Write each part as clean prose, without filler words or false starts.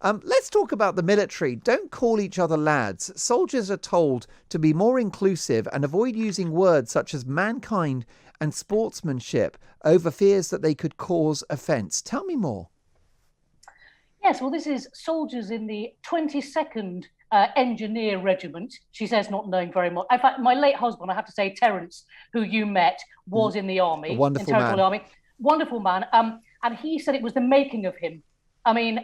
Let's talk about the military. Don't call each other lads. Soldiers are told to be more inclusive and avoid using words such as mankind and sportsmanship over fears that they could cause offence. Tell me more. Yes, well, this is soldiers in the 22nd Engineer Regiment. She says, not knowing very much. In fact, my late husband, I have to say, Terence, who you met, was in the A army, in wonderful Territorial man. Army. Wonderful man. And he said it was the making of him. I mean,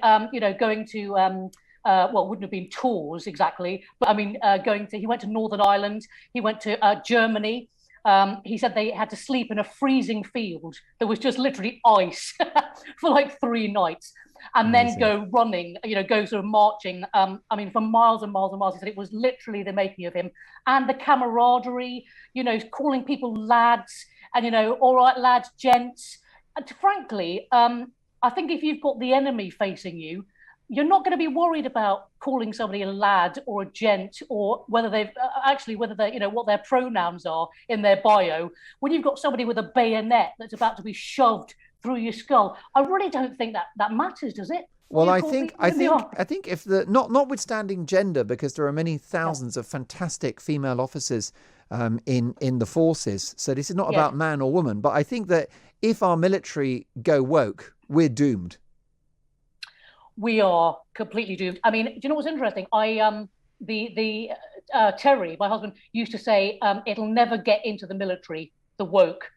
going to, well, it wouldn't have been tours exactly, but I mean, he went to Northern Ireland, he went to Germany. He said they had to sleep in a freezing field. There was just literally ice for like 3 nights. And Amazing. then go running, go sort of marching. I mean, for miles and miles and miles. He said it was literally the making of him. And the camaraderie, calling people lads and, all right, lads, gents. And frankly, I think if you've got the enemy facing you, you're not going to be worried about calling somebody a lad or a gent or whether what their pronouns are in their bio. When you've got somebody with a bayonet that's about to be shoved through your skull, I really don't think that matters, does it? Well, I think if notwithstanding gender, because there are many thousands of fantastic female officers in the forces, so this is not about man or woman. But I think that if our military go woke, we're doomed. We are completely doomed. I mean, do you know what's interesting? Terry, my husband, used to say, it'll never get into the military, the woke.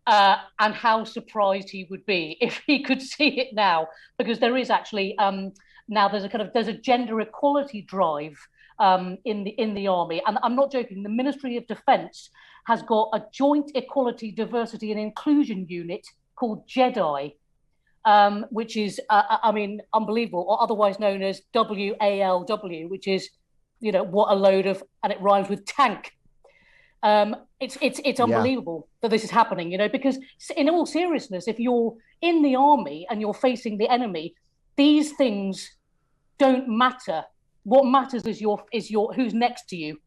And how surprised he would be if he could see it now, because there is actually now there's a gender equality drive in the army, and I'm not joking. The Ministry of Defence has got a joint equality, diversity, and inclusion unit called JEDI, which is unbelievable, or otherwise known as WALW, which is what a load of, and it rhymes with tank. It's unbelievable that this is happening, because in all seriousness, if you're in the army and you're facing the enemy, these things don't matter. What matters is your who's next to you,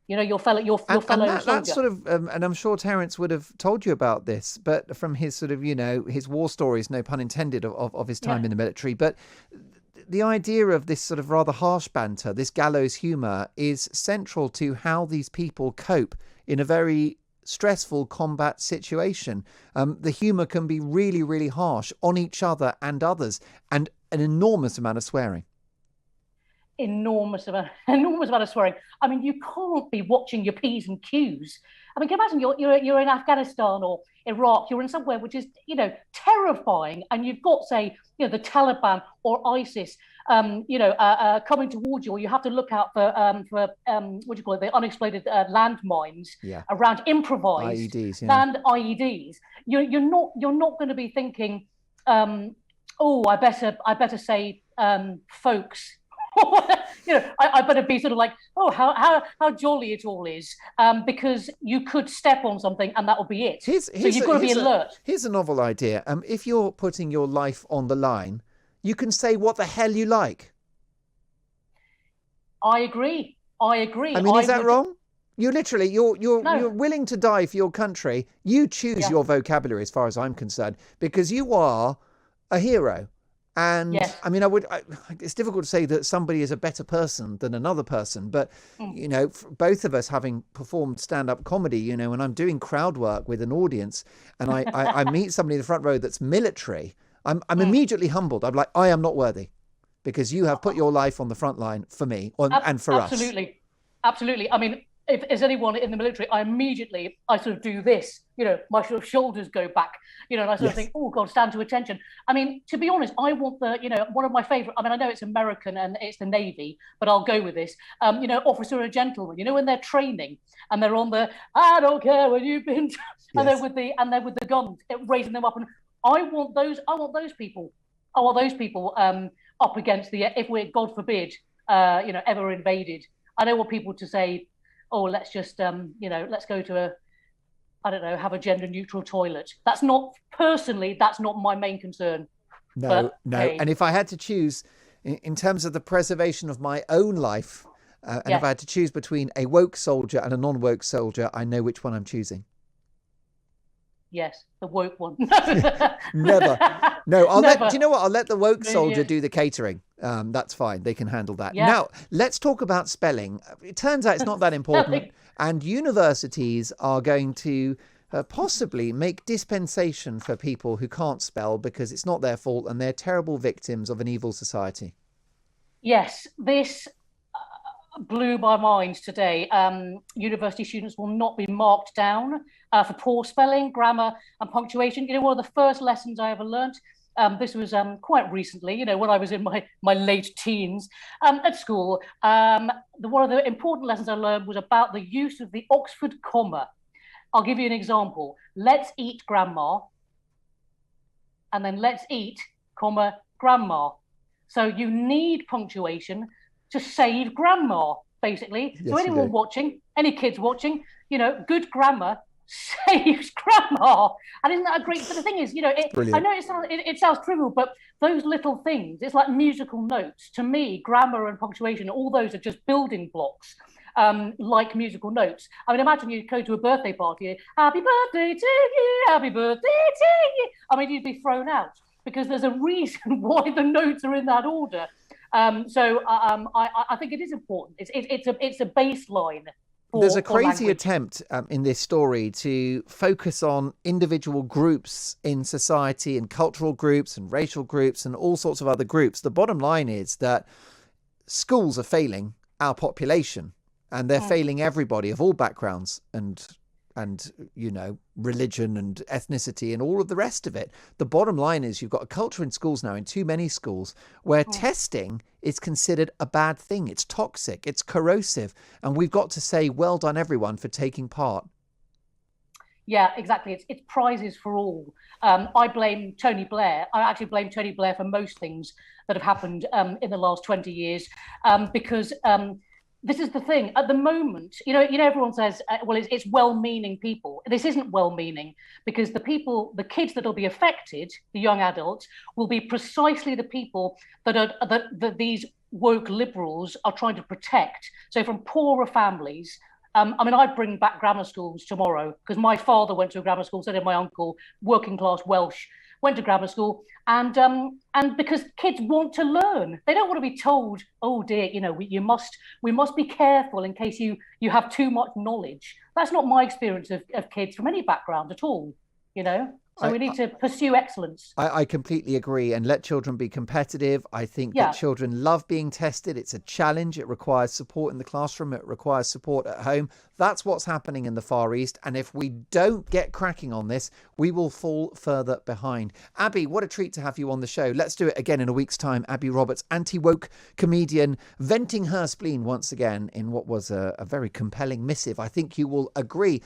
your fellow soldier. That's sort of, and I'm sure Terence would have told you about this, but from his sort of, his war stories, no pun intended, of his time in the military, but the idea of this sort of rather harsh banter, this gallows humour, is central to how these people cope in a very stressful combat situation. The humour can be really, really harsh on each other and others, and an enormous amount of swearing. Enormous amount of swearing. I mean, you can't be watching your P's and Q's. I mean, can you imagine you're in Afghanistan or Iraq, you're in somewhere which is, terrifying, and you've got, say, the Taliban or ISIS, coming towards you, or you have to look out for what do you call it, the unexploded landmines around, improvised IEDs, land IEDs. You're not going to be thinking, I better say, folks. I better be sort of like, how jolly it all is, because you could step on something and that will be it. So you've got to be alert. Here's a novel idea. If you're putting your life on the line, you can say what the hell you like. I agree. I mean, is that wrong? You're literally, you're willing to die for your country. You choose your vocabulary, as far as I'm concerned, because you are a hero. And I mean, it's difficult to say that somebody is a better person than another person, but, both of us having performed stand-up comedy, when I'm doing crowd work with an audience and I meet somebody in the front row that's military, I'm immediately humbled. I'm like, I am not worthy, because you have put your life on the front line for me and for us. Absolutely. I mean, if there's anyone in the military, I sort of do this, my sort of shoulders go back, and I sort of think, oh God, stand to attention. I mean, to be honest, I want one of my favorite, I mean, I know it's American and it's the Navy, but I'll go with this, officer and gentleman, when they're training and they're on the, I don't care where you've been, and they're with the gun, raising them up. And I want those people up against if we're, God forbid, ever invaded. I don't want people to say, oh, let's just, let's go to have a gender neutral toilet. That's not my main concern. No. Hey. And if I had to choose in terms of the preservation of my own life, if I had to choose between a woke soldier and a non-woke soldier, I know which one I'm choosing. Yes, the woke one. Never. No, do you know what? I'll let the woke soldier do the catering. That's fine. They can handle that. Yeah. Now, let's talk about spelling. It turns out it's not that important. And universities are going to possibly make dispensation for people who can't spell because it's not their fault and they're terrible victims of an evil society. Yes, this blew my mind today. University students will not be marked down for poor spelling, grammar, and punctuation. You know, one of the first lessons I ever learnt, this was quite recently, you know, when I was in my late teens at school. One of the important lessons I learned was about the use of the Oxford comma. I'll give you an example. Let's eat grandma, and then let's eat, comma, grandma. So you need punctuation to save grandma, basically. Yes, so anyone watching, any kids watching, you know, good grammar saves grandma. And isn't that a great, but the thing is, you know, I know it sounds trivial, but those little things, it's like musical notes. To me, grammar and punctuation, all those are just building blocks, like musical notes. I mean, imagine you go to a birthday party, happy birthday to you, happy birthday to you. I mean, you'd be thrown out because there's a reason why the notes are in that order. I think it is important. It's a baseline. There's a crazy attempt in this story to focus on individual groups in society and cultural groups and racial groups and all sorts of other groups. The bottom line is that schools are failing our population and they're failing everybody of all backgrounds and you know, religion and ethnicity and all of the rest of it. The bottom line is you've got a culture in schools now, in too many schools, where testing is considered a bad thing. It's toxic, it's corrosive, and we've got to say, well done everyone for taking part. Yeah, exactly. It's prizes for all. I blame Tony Blair. I actually blame Tony Blair for most things that have happened in the last 20 years because this is the thing. At the moment, you know, everyone says, well, it's well-meaning people. This isn't well-meaning because the kids that will be affected, the young adults, will be precisely the people that these woke liberals are trying to protect. So from poorer families. I mean, I bring back grammar schools tomorrow because my father went to a grammar school, so did my uncle, working class Welsh, went to grammar school, and because kids want to learn, they don't want to be told, oh dear, you know, we must be careful in case you have too much knowledge. That's not my experience of kids from any background at all, you know. So we need to pursue excellence. I completely agree, and let children be competitive. I think that children love being tested. It's a challenge. It requires support in the classroom. It requires support at home. That's what's happening in the Far East. And if we don't get cracking on this, we will fall further behind. Abi, what a treat to have you on the show. Let's do it again in a week's time. Abi Roberts, anti-woke comedian, venting her spleen once again in what was a very compelling missive. I think you will agree.